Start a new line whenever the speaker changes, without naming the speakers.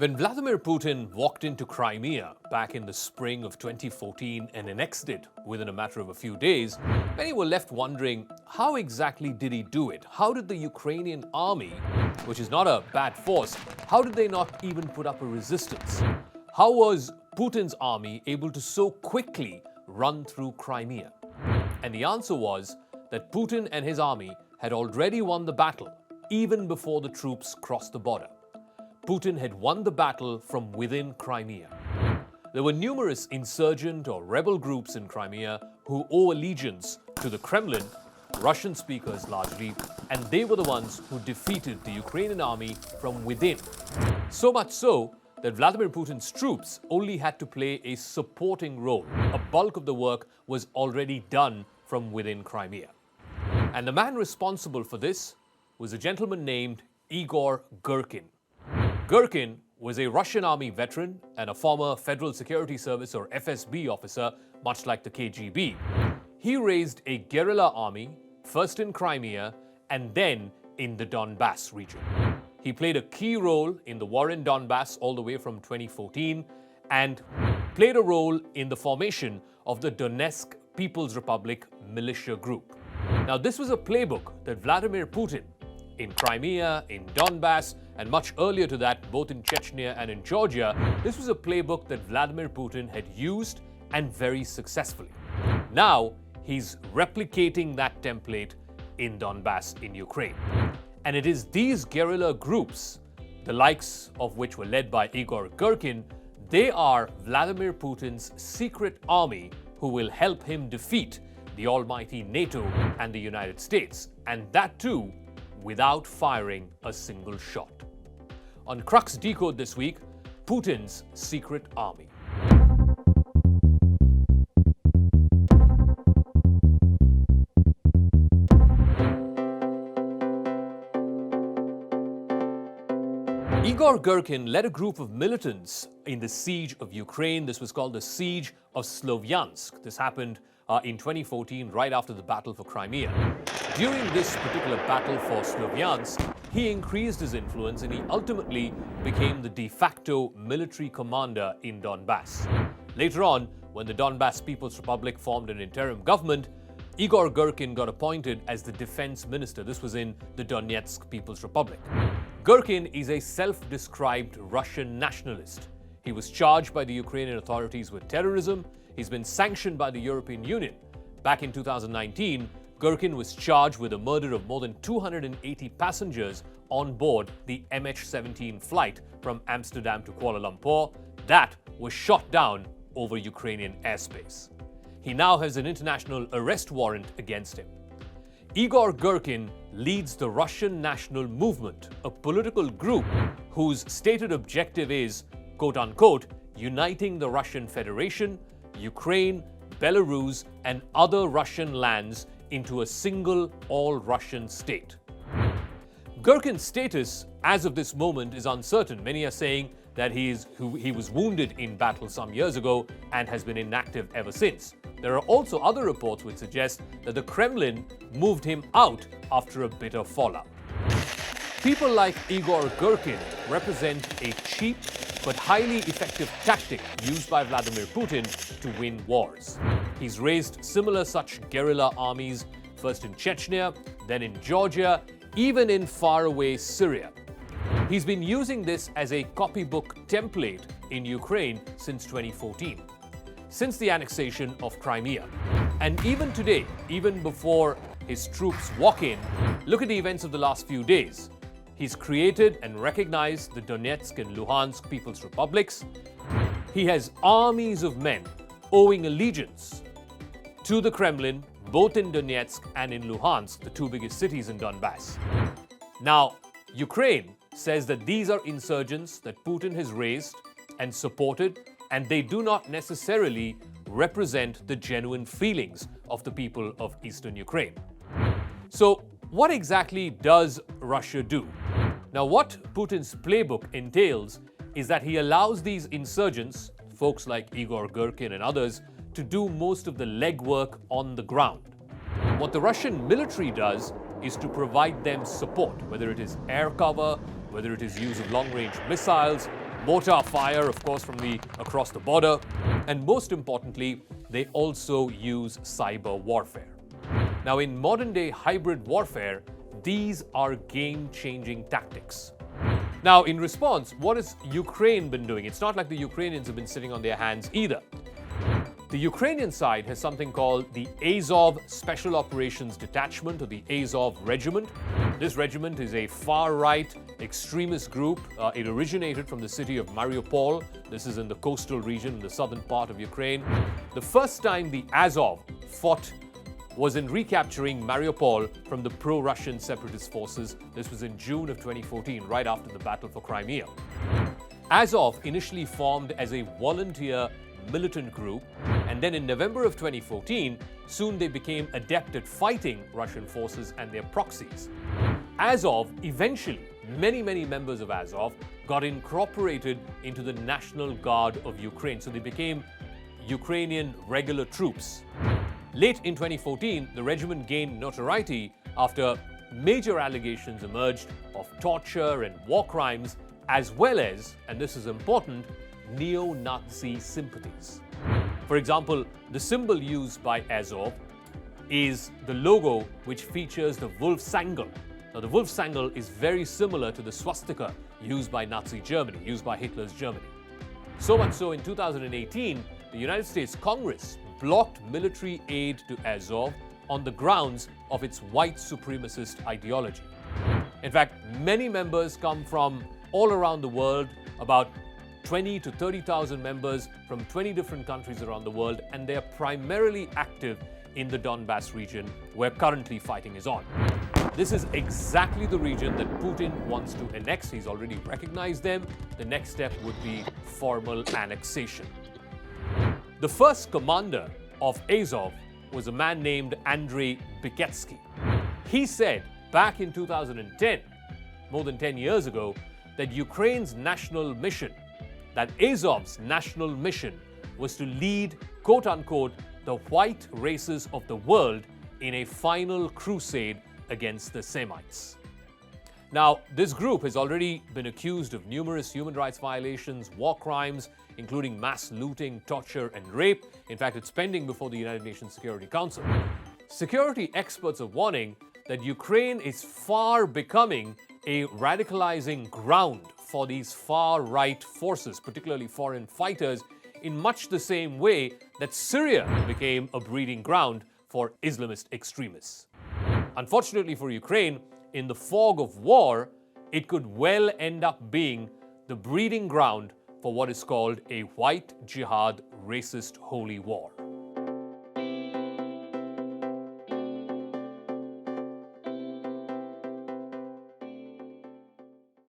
When Vladimir Putin walked into Crimea back in the spring of 2014 and annexed it within a matter of a few days, many were left wondering, how exactly did he do it? How did the Ukrainian army, which is not a bad force, how did they not even put up a resistance? How was Putin's army able to so quickly run through Crimea? And the answer was that Putin and his army had already won the battle even before the troops crossed the border. Putin had won the battle from within Crimea. There were numerous insurgent or rebel groups in Crimea who owe allegiance to the Kremlin, Russian speakers largely, and they were the ones who defeated the Ukrainian army from within. So much so that Vladimir Putin's troops only had to play a supporting role. A bulk of the work was already done from within Crimea. And the man responsible for this was a gentleman named Igor Girkin. Girkin was a Russian army veteran and a former Federal Security Service or FSB officer, much like the KGB. He raised a guerrilla army, first in Crimea and then in the Donbass region. He played a key role in the war in Donbass all the way from 2014 and played a role in the formation of the Donetsk People's Republic militia group. Now, this was a playbook that Vladimir Putin, in Crimea, in Donbass, and much earlier to that, both in Chechnya and in Georgia, this was a playbook that Vladimir Putin had used and very successfully. Now, he's replicating that template in Donbass in Ukraine. And it is these guerrilla groups, the likes of which were led by Igor Girkin, they are Vladimir Putin's secret army who will help him defeat the almighty NATO and the United States, and that too without firing a single shot. On Crux Decode this week, Putin's secret army. Igor Girkin led a group of militants in the siege of Ukraine. This was called the Siege of Slovyansk. This happened in 2014, right after the battle for Crimea. During this particular battle for Slovyansk, he increased his influence and he ultimately became the de facto military commander in Donbass. Later on, when the Donbass People's Republic formed an interim government, Igor Girkin got appointed as the defense minister. This was in the Donetsk People's Republic. Girkin is a self-described Russian nationalist. He was charged by the Ukrainian authorities with terrorism. He's been sanctioned by the European Union. Back in 2019, Girkin was charged with the murder of more than 280 passengers on board the MH17 flight from Amsterdam to Kuala Lumpur. That was shot down over Ukrainian airspace. He now has an international arrest warrant against him. Igor Girkin leads the Russian National Movement, a political group whose stated objective is, quote-unquote, uniting the Russian Federation, Ukraine, Belarus, and other Russian lands into a single all-Russian state. Girkin's status as of this moment is uncertain. Many are saying that he was wounded in battle some years ago and has been inactive ever since. There are also other reports which suggest that the Kremlin moved him out after a bitter fallout. People like Igor Girkin represent a cheap but highly effective tactic used by Vladimir Putin to win wars. He's raised similar such guerrilla armies, first in Chechnya, then in Georgia, even in faraway Syria. He's been using this as a copybook template in Ukraine since 2014, since the annexation of Crimea. And even today, even before his troops walk in, look at the events of the last few days. He's created and recognized the Donetsk and Luhansk People's Republics. He has armies of men owing allegiance to the Kremlin, both in Donetsk and in Luhansk, the two biggest cities in Donbass. Now, Ukraine says that these are insurgents that Putin has raised and supported, and they do not necessarily represent the genuine feelings of the people of eastern Ukraine. So, what exactly does Russia do? Now, what Putin's playbook entails is that he allows these insurgents, folks like Igor Girkin and others, to do most of the legwork on the ground. What the Russian military does is to provide them support, whether it is air cover, whether it is use of long-range missiles, mortar fire, of course, from across the border, and most importantly, they also use cyber warfare. Now, in modern-day hybrid warfare, these are game-changing tactics. Now, in response, what has Ukraine been doing? It's not like the Ukrainians have been sitting on their hands either. The Ukrainian side has something called the Azov Special Operations Detachment, or the Azov Regiment. This regiment is a far-right extremist group. It originated from the city of Mariupol. This is in the coastal region in the southern part of Ukraine. The first time the Azov fought was in recapturing Mariupol from the pro-Russian separatist forces. This was in June of 2014, right after the battle for Crimea. Azov initially formed as a volunteer militant group, and then in November of 2014, soon they became adept at fighting Russian forces and their proxies. Azov, eventually, many members of Azov got incorporated into the National Guard of Ukraine, so they became Ukrainian regular troops. Late in 2014, the regiment gained notoriety after major allegations emerged of torture and war crimes, as well as, and this is important, neo-Nazi sympathies. For example, the symbol used by Azov is the logo which features the Wolfsangel. Now, the Wolfsangel is very similar to the swastika used by Nazi Germany, used by Hitler's Germany. So much so, in 2018, the United States Congress blocked military aid to Azov on the grounds of its white supremacist ideology. In fact, many members come from all around the world, about 20 to 30,000 members from 20 different countries around the world, and they are primarily active in the Donbass region where currently fighting is on. This is exactly the region that Putin wants to annex. He's already recognized them. The next step would be formal annexation. The first commander of Azov was a man named Andrei Biketsky. He said back in 2010, more than 10 years ago, that Ukraine's national mission, that Azov's national mission, was to lead, quote-unquote, the white races of the world in a final crusade against the Semites. Now, this group has already been accused of numerous human rights violations, war crimes, including mass looting, torture, and rape. In fact, it's pending before the United Nations Security Council. Security experts are warning that Ukraine is far becoming a radicalizing ground for these far-right forces, particularly foreign fighters, in much the same way that Syria became a breeding ground for Islamist extremists. Unfortunately for Ukraine, in the fog of war, it could well end up being the breeding ground for what is called a white jihad racist holy war.